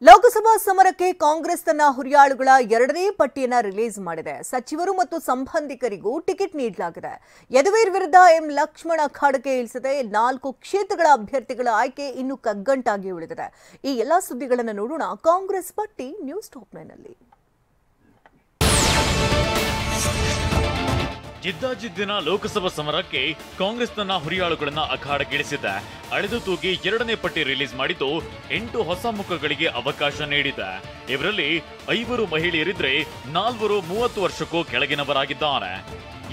ಲೋಕಸಭಾ ಸಮರಕ್ಕೆ ಕಾಂಗ್ರೆಸ್ ತನ್ನ ಹುರಿಯಾಳುಗಳ ಎರಡನೇ ಪಟ್ಟಿಯನ್ನು ರಿಲೀಸ್ ಮಾಡಿದೆ. ಸಚಿವರು ಮತ್ತು ಸಂಬಂಧಿಕರಿಗೂ ಟಿಕೆಟ್ ನೀಡಲಾಗಿದೆ. ಯದುವೀರ್ ವಿರುದ್ಧ ಎಂ ಲಕ್ಷ್ಮಣ್ ಅಖಾಡಕ್ಕೆ ಇಳಿಸಿದೆ. 4 ಕ್ಷೇತ್ರಗಳ ಅಭ್ಯರ್ಥಿಗಳ ಆಯ್ಕೆ ಇನ್ನು ಕಗ್ಗಂಟಾಗಿ ಉಳಿದಿದೆ. ಈ ಎಲ್ಲಾ ಸುದ್ದಿಗಳನ್ನು ನೋಡೋಣ ಕಾಂಗ್ರೆಸ್ ಪಟ್ಟಿ ನ್ಯೂಸ್ ಟಾಪ್ 9 ನಲ್ಲಿ. ಜಿದ್ದಾಜಿದ್ದಿನ ಲೋಕಸಭಾ ಸಮರಕ್ಕೆ ಕಾಂಗ್ರೆಸ್ ತನ್ನ ಹುರಿಯಾಳುಗಳನ್ನ ಅಖಾಡಕ್ಕಿಳಿಸಿದೆ. ಅಳೆದು ತೂಗಿ ಎರಡನೇ ಪಟ್ಟಿ ರಿಲೀಸ್ ಮಾಡಿದ್ದು 8 ಹೊಸ ಮುಖಗಳಿಗೆ ಅವಕಾಶ ನೀಡಿದೆ. ಇವರಲ್ಲಿ 5 ಮಹಿಳೆಯರಿದ್ರೆ 4 30 ವರ್ಷಕ್ಕೂ ಕೆಳಗಿನವರಾಗಿದ್ದಾರೆ.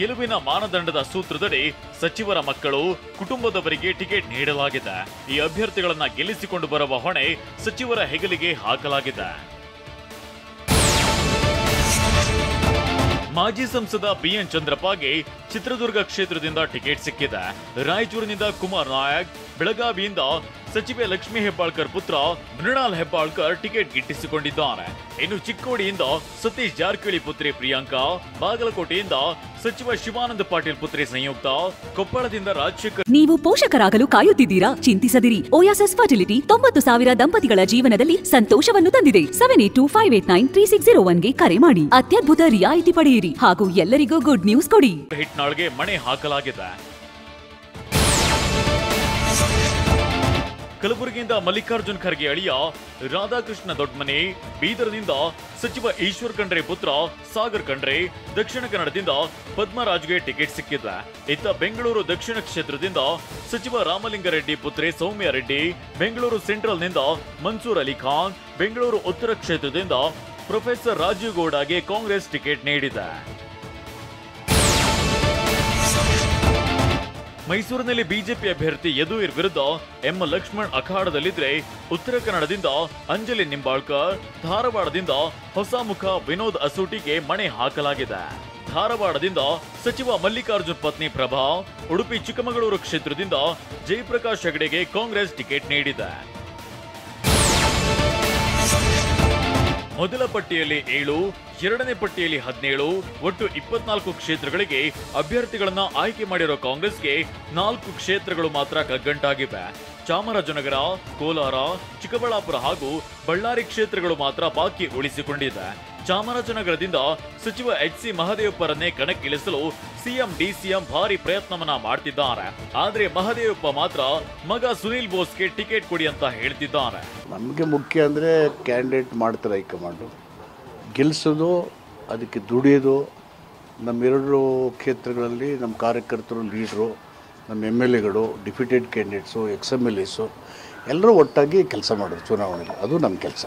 ಗೆಲುವಿನ ಮಾನದಂಡದ ಸೂತ್ರದಡಿ ಸಚಿವರ ಮಕ್ಕಳು, ಕುಟುಂಬದವರಿಗೆ ಟಿಕೆಟ್ ನೀಡಲಾಗಿದೆ. ಈ ಅಭ್ಯರ್ಥಿಗಳನ್ನ ಗೆಲ್ಲಿಸಿಕೊಂಡು ಬರುವ ಹೊಣೆ ಸಚಿವರ ಹೆಗಲಿಗೆ ಹಾಕಲಾಗಿದೆ. ಮಾಜಿ ಸಂಸದ ಬಿಎನ್ ಚಂದ್ರಪ್ಪಗೆ ಚಿತ್ರದುರ್ಗ ಕ್ಷೇತ್ರದಿಂದ ಟಿಕೆಟ್ ಸಿಕ್ಕಿದೆ. ರಾಯಚೂರಿನಿಂದ ಕುಮಾರ್ ನಾಯಕ್, ಬೆಳಗಾವಿಯಿಂದ ಸಚಿವೆ ಲಕ್ಷ್ಮೀ ಹೆಬ್ಬಾಳ್ಕರ್ ಪುತ್ರ ಮೃಣಾಲ್ ಹೆಬ್ಬಾಳ್ಕರ್ ಟಿಕೆಟ್ ಗಿಟ್ಟಿಸಿಕೊಂಡಿದ್ದಾರೆ. ಇನ್ನು ಚಿಕ್ಕೋಡಿಯಿಂದ ಸತೀಶ್ ಜಾರಕಿಹೊಳಿ ಪುತ್ರಿ ಪ್ರಿಯಾಂಕಾ, ಬಾಗಲಕೋಟೆಯಿಂದ ಸಚಿವ ಶಿವಾನಂದ ಪಾಟೀಲ್ ಪುತ್ರಿ ಸಂಯುಕ್ತ, ಕೊಪ್ಪಳದಿಂದ ರಾಜಶೇಖರ್. ನೀವು ಪೋಷಕರಾಗಲು ಕಾಯುತ್ತಿದ್ದೀರಾ? ಚಿಂತಿಸದಿರಿ. ಓಯಾಸಿಸ್ ಫರ್ಟಿಲಿಟಿ 90,000 ದಂಪತಿಗಳ ಜೀವನದಲ್ಲಿ ಸಂತೋಷವನ್ನು ತಂದಿದೆ. 7825893601ಗೆ ಕರೆ ಮಾಡಿ. ಅತ್ಯದ್ಭುತ ರಿಯಾಯಿತಿ ಪಡೆಯಿರಿ ಹಾಗೂ ಎಲ್ಲರಿಗೂ ಗುಡ್ ನ್ಯೂಸ್ ಕೊಡಿ. ಹಿಟ್ನಾಳ್ಗೆ ಮಣೆ ಹಾಕಲಾಗಿದೆ. ಕಲಬುರಗಿಯಿಂದ ಮಲ್ಲಿಕಾರ್ಜುನ್ ಖರ್ಗೆ ಅಳಿಯ ರಾಧಾಕೃಷ್ಣ ದೊಡ್ಮನೆ, ಬೀದರ್ನಿಂದ ಸಚಿವ ಈಶ್ವರ್ ಖಂಡ್ರೆ ಪುತ್ರ ಸಾಗರ್ ಖಂಡ್ರೆ, ದಕ್ಷಿಣ ಕನ್ನಡದಿಂದ ಪದ್ಮರಾಜ್ಗೆ ಟಿಕೆಟ್ ಸಿಕ್ಕಿದೆ. ಇತ್ತ ಬೆಂಗಳೂರು ದಕ್ಷಿಣ ಕ್ಷೇತ್ರದಿಂದ ಸಚಿವ ರಾಮಲಿಂಗಾರೆಡ್ಡಿ ಪುತ್ರಿ ಸೌಮ್ಯ ರೆಡ್ಡಿ, ಬೆಂಗಳೂರು ಸೆಂಟ್ರಲ್ನಿಂದ ಮನ್ಸೂರ್ ಅಲಿ ಖಾನ್, ಬೆಂಗಳೂರು ಉತ್ತರ ಕ್ಷೇತ್ರದಿಂದ ಪ್ರೊಫೆಸರ್ ರಾಜೀವ್ ಗೌಡಗೆ ಕಾಂಗ್ರೆಸ್ ಟಿಕೆಟ್ ನೀಡಿದೆ. ಮೈಸೂರಿನಲ್ಲಿ ಬಿಜೆಪಿ ಅಭ್ಯರ್ಥಿ ಯದುವೀರ್ ವಿರುದ್ಧ ಎಂ ಲಕ್ಷ್ಮಣ್ ಅಖಾಡದಲ್ಲಿದ್ರೆ, ಉತ್ತರ ಕನ್ನಡದಿಂದ ಅಂಜಲಿ ನಿಂಬಾಳ್ಕರ್, ಧಾರವಾಡದಿಂದ ಹೊಸ ಮುಖ ವಿನೋದ್ ಅಸೂಟಿಗೆ ಮಣೆ ಹಾಕಲಾಗಿದೆ. ಧಾರವಾಡದಿಂದ ಸಚಿವ ಮಲ್ಲಿಕಾರ್ಜುನ್ ಪತ್ನಿ ಪ್ರಭಾ, ಉಡುಪಿ ಚಿಕ್ಕಮಗಳೂರು ಕ್ಷೇತ್ರದಿಂದ ಜಯಪ್ರಕಾಶ್ ಹೆಗಡೆಗೆ ಕಾಂಗ್ರೆಸ್ ಟಿಕೆಟ್ ನೀಡಿದೆ. ಮೊದಲ ಪಟ್ಟಿಯಲ್ಲಿ 7, ಎರಡನೇ ಪಟ್ಟಿಯಲ್ಲಿ 17, ಒಟ್ಟು 24 ಕ್ಷೇತ್ರಗಳಿಗೆ ಅಭ್ಯರ್ಥಿಗಳನ್ನ ಆಯ್ಕೆ ಮಾಡಿರೋ ಕಾಂಗ್ರೆಸ್ಗೆ 4 ಕ್ಷೇತ್ರಗಳು ಮಾತ್ರ ಕಗ್ಗಂಟಾಗಿವೆ. ಚಾಮರಾಜನಗರ, ಕೋಲಾರ, ಚಿಕ್ಕಬಳ್ಳಾಪುರ ಹಾಗೂ ಬಳ್ಳಾರಿ ಕ್ಷೇತ್ರಗಳು ಮಾತ್ರ ಬಾಕಿ ಉಳಿಸಿಕೊಂಡಿದೆ. ಚಾಮರಾಜನಗರದಿಂದ ಸಚಿವ ಎಚ್.ಸಿ. ಮಹದೇವಪ್ಪರನ್ನೇ ಕಣಕ್ಕಿಳಿಸಲು ಸಿಎಂ ಡಿಸಿಎಂ ಭಾರಿ ಪ್ರಯತ್ನವನ್ನ ಮಾಡ್ತಿದ್ದಾರೆ. ಆದ್ರೆ ಮಹದೇವಪ್ಪ ಮಾತ್ರ ಮಗ ಸುನೀಲ್ ಬೋಸ್ಗೆ ಟಿಕೆಟ್ ಕೊಡಿ ಅಂತ ಹೇಳ್ತಿದ್ದಾರೆ. ನಮಗೆ ಮುಖ್ಯ ಅಂದರೆ ಕ್ಯಾಂಡಿಡೇಟ್ ಮಾಡ್ತಾರೆ ಹೈಕಮಾಂಡು, ಗೆಲ್ಲಿಸೋದು, ಅದಕ್ಕೆ ದುಡಿಯೋದು. ನಮ್ಮ 2 ಕ್ಷೇತ್ರಗಳಲ್ಲಿ ನಮ್ಮ ಕಾರ್ಯಕರ್ತರು, ಲೀಡ್ರು, ನಮ್ಮ MLAಗಳು, ಡಿಪ್ಯೂಟೆಡ್ ಕ್ಯಾಂಡಿಡೇಟ್ಸು, XMLAಸು ಎಲ್ಲರೂ ಒಟ್ಟಾಗಿ ಕೆಲಸ ಮಾಡೋದು ಚುನಾವಣೆಗೆ. ಅದು ನಮ್ಮ ಕೆಲಸ.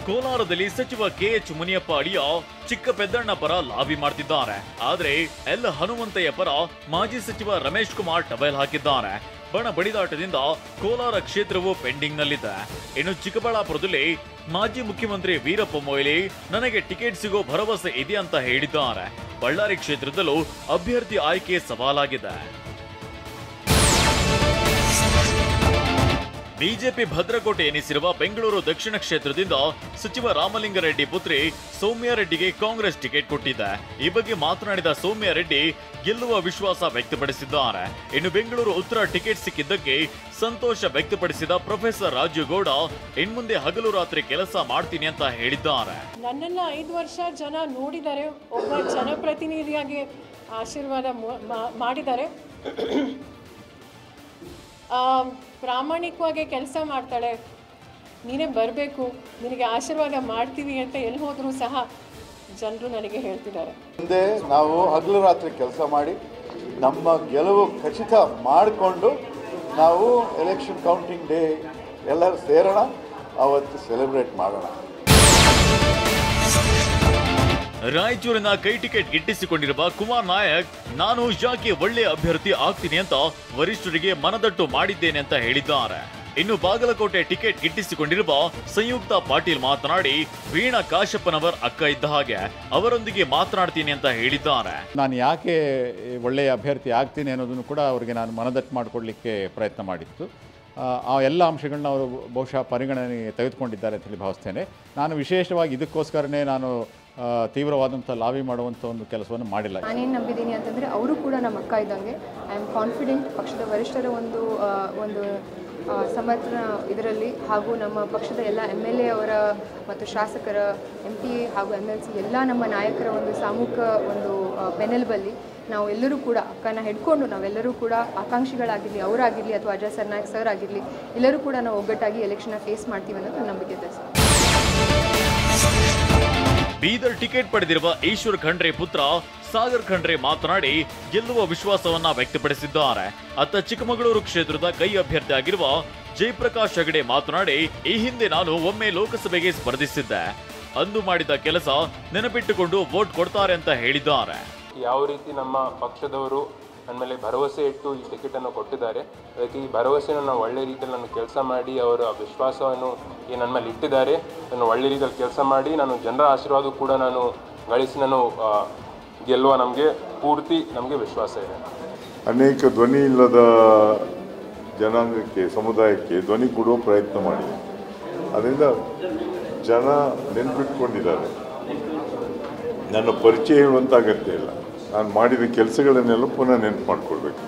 ಕೋಲಾರದಲ್ಲಿ ಸಚಿವ KH ಮುನಿಯಪ್ಪ ಅಳಿಯ ಚಿಕ್ಕ ಪೆದ್ದಣ್ಣ ಪರ ಲಾಬಿ ಮಾಡ್ತಿದ್ದಾರೆ. ಆದ್ರೆ ಎಲ್ ಹನುಮಂತಯ್ಯ ಪರ ಮಾಜಿ ಸಚಿವ ರಮೇಶ್ ಕುಮಾರ್ ಟಬೈಲ್ ಹಾಕಿದ್ದಾರೆ. ಬಣ ಬಡಿದಾಟದಿಂದ ಕೋಲಾರ ಕ್ಷೇತ್ರವು ಪೆಂಡಿಂಗ್ ನಲ್ಲಿದೆ. ಇನ್ನು ಚಿಕ್ಕಬಳ್ಳಾಪುರದಲ್ಲಿ ಮಾಜಿ ಮುಖ್ಯಮಂತ್ರಿ ವೀರಪ್ಪ ಮೊಯ್ಲಿ ನನಗೆ ಟಿಕೆಟ್ ಸಿಗೋ ಭರವಸೆ ಇದೆ ಅಂತ ಹೇಳಿದ್ದಾರೆ. ಬಳ್ಳಾರಿ ಕ್ಷೇತ್ರದಲ್ಲೂ ಅಭ್ಯರ್ಥಿ ಆಯ್ಕೆ ಸವಾಲಾಗಿದೆ. ಬಿಜೆಪಿ ಭದ್ರಕೋಟೆ ಎನಿಸಿರುವ ಬೆಂಗಳೂರು ದಕ್ಷಿಣ ಕ್ಷೇತ್ರದಿಂದ ಸಚಿವ ರಾಮಲಿಂಗಾರೆಡ್ಡಿ ಪುತ್ರಿ ಸೌಮ್ಯ ರೆಡ್ಡಿಗೆ ಕಾಂಗ್ರೆಸ್ ಟಿಕೆಟ್ ಕೊಟ್ಟಿದೆ. ಈ ಬಗ್ಗೆ ಮಾತನಾಡಿದ ಸೌಮ್ಯ ರೆಡ್ಡಿ ಗೆಲ್ಲುವ ವಿಶ್ವಾಸ ವ್ಯಕ್ತಪಡಿಸಿದ್ದಾರೆ. ಇನ್ನು ಬೆಂಗಳೂರು ಉತ್ತರ ಟಿಕೆಟ್ ಸಿಕ್ಕಿದ್ದಕ್ಕೆ ಸಂತೋಷ ವ್ಯಕ್ತಪಡಿಸಿದ ಪ್ರೊಫೆಸರ್ ರಾಜೀವ್ ಗೌಡ ಇನ್ಮುಂದೆ ಹಗಲು ರಾತ್ರಿ ಕೆಲಸ ಮಾಡ್ತೀನಿ ಅಂತ ಹೇಳಿದ್ದಾರೆ. ನನ್ನನ್ನ 5 ವರ್ಷ ಜನ ನೋಡಿದ್ದಾರೆ, ಒಬ್ಬ ಜನಪ್ರತಿನಿಧಿಯಾಗಿ ಆಶೀರ್ವಾದ ಮಾಡಿದ್ದಾರೆ. ಪ್ರಾಮಾಣಿಕವಾಗಿ ಕೆಲಸ ಮಾಡ್ತಾಳೆ, ನೀನೇ ಬರಬೇಕು, ನಿನಗೆ ಆಶೀರ್ವಾದ ಮಾಡ್ತೀವಿ ಅಂತ ಎಲ್ಲಿ ಹೋದರೂ ಸಹ ಜನರು ನನಗೆ ಹೇಳ್ತಿದ್ದಾರೆ. ಮುಂದೆ ನಾವು ಹಗಲು ರಾತ್ರಿ ಕೆಲಸ ಮಾಡಿ ನಮ್ಮ ಗೆಲುವು ಖಚಿತ ಮಾಡಿಕೊಂಡು ನಾವು ಎಲೆಕ್ಷನ್ ಕೌಂಟಿಂಗ್ ಡೇ ಎಲ್ಲರೂ ಸೇರೋಣ, ಅವತ್ತು ಸೆಲೆಬ್ರೇಟ್ ಮಾಡೋಣ. ರಾಯಚೂರಿನ ಕೈ ಟಿಕೆಟ್ ಗಿಟ್ಟಿಸಿಕೊಂಡಿರುವ ಕುಮಾರ್ ನಾಯಕ್, ನಾನು ಯಾಕೆ ಒಳ್ಳೆಯ ಅಭ್ಯರ್ಥಿ ಆಗ್ತೀನಿ ಅಂತ ವರಿಷ್ಠರಿಗೆ ಮನದಟ್ಟು ಮಾಡಿದ್ದೇನೆ ಅಂತ ಹೇಳಿದ್ದಾರೆ. ಇನ್ನು ಬಾಗಲಕೋಟೆ ಟಿಕೆಟ್ ಗಿಟ್ಟಿಸಿಕೊಂಡಿರುವ ಸಂಯುಕ್ತ ಪಾಟೀಲ್ ಮಾತನಾಡಿ, ವೀಣಾ ಕಾಶಪ್ಪನವರ್ ಅಕ್ಕ ಇದ್ದ ಹಾಗೆ, ಅವರೊಂದಿಗೆ ಮಾತನಾಡ್ತೀನಿ ಅಂತ ಹೇಳಿದ್ದಾರೆ. ನಾನು ಯಾಕೆ ಒಳ್ಳೆಯ ಅಭ್ಯರ್ಥಿ ಆಗ್ತೀನಿ ಅನ್ನೋದನ್ನು ಕೂಡ ಅವರಿಗೆ ನಾನು ಮನದಟ್ಟು ಮಾಡಿಕೊಡ್ಲಿಕ್ಕೆ ಪ್ರಯತ್ನ ಮಾಡಿತ್ತು. ಆ ಎಲ್ಲ ಅಂಶಗಳನ್ನ ಅವರು ಬಹುಶಃ ಪರಿಗಣನೆಗೆ ತೆಗೆದುಕೊಂಡಿದ್ದಾರೆ ಅಂತ ಹೇಳಿ ಭಾವಿಸ್ತೇನೆ. ನಾನು ವಿಶೇಷವಾಗಿ ಇದಕ್ಕೋಸ್ಕರನೇ ನಾನು ತೀವ್ರವಾದಂಥ ಲಾಬಿ ಮಾಡುವಂಥ ಒಂದು ಕೆಲಸವನ್ನು ಮಾಡಿಲ್ಲ. ನಾನೇನು ನಂಬಿದ್ದೀನಿ ಅಂತಂದರೆ ಅವರು ಕೂಡ ನಮ್ಮ ಅಕ್ಕ ಇದ್ದಂಗೆ. ಐ ಆಮ್ ಕಾನ್ಫಿಡೆಂಟ್ ಪಕ್ಷದ ವರಿಷ್ಠರ ಒಂದು ಸಮರ್ಥನ ಇದರಲ್ಲಿ ಹಾಗೂ ನಮ್ಮ ಪಕ್ಷದ ಎಲ್ಲ MLA ಅವರ ಮತ್ತು ಶಾಸಕರ MP ಹಾಗೂ MLC ಎಲ್ಲ ನಮ್ಮ ನಾಯಕರ ಒಂದು ಸಾಮೂಹಿಕ ಒಂದು ಬೆನ್ನೆಲುಬಲ್ಲಿ ನಾವು ಎಲ್ಲರೂ ಕೂಡ ಅಕ್ಕನ ಹಿಡ್ಕೊಂಡು ನಾವೆಲ್ಲರೂ ಕೂಡ ಆಕಾಂಕ್ಷಿಗಳಾಗಿರಲಿ, ಅವರಾಗಿರಲಿ ಅಥವಾ ಅಜಯ್ ಸರ್ನಾಯಕ್ ಸರ್ ಆಗಿರಲಿ, ಎಲ್ಲರೂ ಕೂಡ ನಾವು ಒಗ್ಗಟ್ಟಾಗಿ ಎಲೆಕ್ಷನ್ನ ಫೇಸ್ ಮಾಡ್ತೀವಿ ಅನ್ನೋದು ನನ್ನ ನಂಬಿಕೆ ಇದೆ ಸರ್. ಬೀದರ್ ಟಿಕೆಟ್ ಪಡೆದಿರುವ ಈಶ್ವರ್ ಖಂಡ್ರೆ ಪುತ್ರ ಸಾಗರ್ ಖಂಡ್ರೆ ಮಾತನಾಡಿ ಗೆಲ್ಲುವ ವಿಶ್ವಾಸವನ್ನ ವ್ಯಕ್ತಪಡಿಸಿದ್ದಾರೆ. ಅತ್ತ ಚಿಕ್ಕಮಗಳೂರು ಕ್ಷೇತ್ರದ ಕೈ ಅಭ್ಯರ್ಥಿಯಾಗಿರುವ ಜಯಪ್ರಕಾಶ್ ಹೆಗಡೆ ಮಾತನಾಡಿ, ಈ ಹಿಂದೆ ನಾನು ಒಮ್ಮೆ ಲೋಕಸಭೆಗೆ ಸ್ಪರ್ಧಿಸಿದ್ದೆ. ಅಂದು ಮಾಡಿದ ಕೆಲಸ ನೆನಪಿಟ್ಟುಕೊಂಡು ವೋಟ್ ಕೊಡ್ತಾರೆ ಅಂತ ಹೇಳಿದ್ದಾರೆ. ಯಾವ ರೀತಿ ನಮ್ಮ ಪಕ್ಷದವರು ನನ್ನ ಮೇಲೆ ಭರವಸೆ ಇಟ್ಟು ಈ ಟಿಕೆಟನ್ನು ಕೊಟ್ಟಿದ್ದಾರೆ, ಅದಕ್ಕೆ ಈ ಭರವಸೆಯನ್ನು ನಾವು ಒಳ್ಳೆ ರೀತಿಯಲ್ಲಿ ನಾನು ಕೆಲಸ ಮಾಡಿ ಅವರ ವಿಶ್ವಾಸವನ್ನು ಏನು ನನ್ನ ಮೇಲೆ ಇಟ್ಟಿದ್ದಾರೆ, ನಾನು ಒಳ್ಳೆ ರೀತಿಯಲ್ಲಿ ಕೆಲಸ ಮಾಡಿ ನಾನು ಜನರ ಆಶೀರ್ವಾದ ಕೂಡ ನಾನು ಗಳಿಸಿ ನಾನು ಗೆಲ್ಲುವ ನಮಗೆ ಪೂರ್ತಿ ನಮಗೆ ವಿಶ್ವಾಸ ಇದೆ. ಅನೇಕ ಧ್ವನಿ ಇಲ್ಲದ ಜನಾಂಗಕ್ಕೆ, ಸಮುದಾಯಕ್ಕೆ ಧ್ವನಿ ಕೊಡುವ ಪ್ರಯತ್ನ ಮಾಡಿದೆ. ಅದರಿಂದ ಜನ ನೆನಪಿಟ್ಕೊಂಡಿದ್ದಾರೆ. ನನ್ನ ಪರಿಚಯ ಹೇಳುವಂಥ ಅಗತ್ಯ ಇಲ್ಲ. ನಾನು ಮಾಡಿದ ಕೆಲಸಗಳನ್ನೆಲ್ಲ ಪುನಃ ನೆನಪು ಮಾಡಿಕೊಳ್ಬೇಕು.